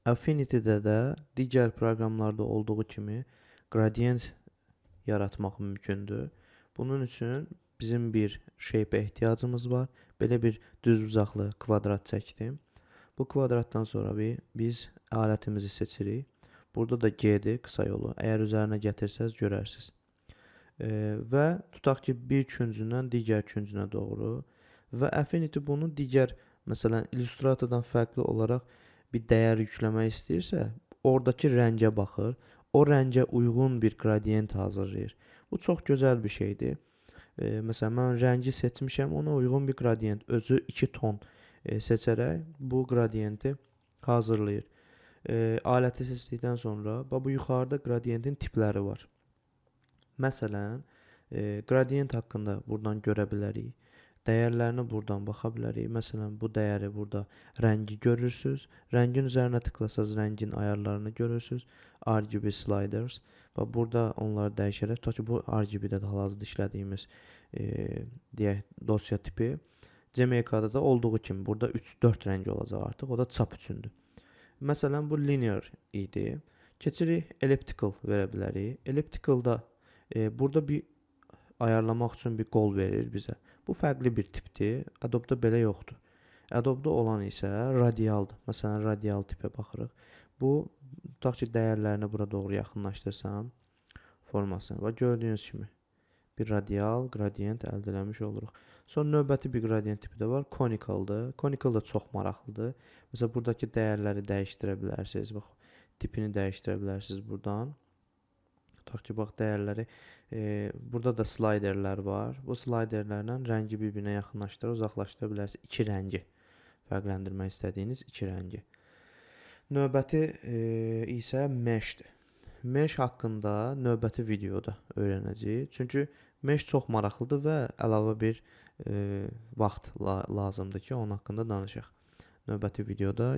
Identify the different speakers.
Speaker 1: Affinity'də də digər proqramlarda olduğu kimi gradient yaratmaq mümkündür. Bunun üçün bizim bir shape-ə ehtiyacımız var. Belə bir düzbucaqlı kvadrat çəkdim. Bu kvadratdan sonra biz alətimizi seçirik. Burada da G-dir qısa yolu. Əgər üzərinə gətirsəz görərsiniz. Və tutaq ki, bir küncündən digər küncünə doğru və Affinity bunu digər, məsələn, Illustratordan fərqli olaraq bir dəyər yükləmək istəyirsə, oradakı rəngə baxır, o rəngə uyğun bir gradient hazırlayır. Bu çox gözəl bir şeydir. Məsələn, mən rəngi seçmişəm, ona uyğun bir gradient, özü 2 ton seçərək bu gradienti hazırlayır. Aləti seçdikdən sonra bu yuxarıda gradientin tipləri var. Məsələn, gradient haqqında buradan görə bilərik. Dəyərlərinə buradan baxa bilərik. Məsələn, bu dəyəri burada rəngi görürsüz. Rəngin üzərinə tıklasanız rəngin ayarlarını görürsüz. RGB sliders və burada onları dəyişərək, tutaq ki, bu RGB-də də hal-hazırda işlədiyimiz deyək dosya tipi. CMYK-da da olduğu kimi burada 3-4 rəng olacaq artıq. O da çap üçündür. Məsələn, bu linear idi. Keçirik elliptical verə bilərik. Ellipticalda burada bir ayarlamaq üçün bir qol verir bizə. Bu fərqli bir tipdir. Adobe-da belə yoxdur. Adobe-da olan isə radialdır. Məsələn, radial tipə baxırıq. Bu, tutaq ki, dəyərlərini bura doğru yaxınlaşdırsam formasını və gördüyünüz kimi bir radial gradient əldə eləmiş oluruq. Sonra növbəti bir gradient tipi də var. Conicaldır. Conical da çox maraqlıdır. Məsələn, buradakı dəyərləri dəyişdirə bilərsiniz. Bax, tipini dəyişdirə bilərsiniz buradan. Tutaq ki, bax, dəyərləri. Burada da sliderlər var. Bu sliderlərlə rəngi bir-birinə yaxınlaşdırır, uzaqlaşdıra bilərsiniz. İki rəngi. Fərqləndirmək istədiyiniz iki rəngi. Növbəti isə meshdir. Mesh haqqında növbəti videoda öyrənəcəyik. Çünki mesh çox maraqlıdır və əlavə bir vaxt lazımdır ki, onun haqqında danışaq. Növbəti videoda görüşürük.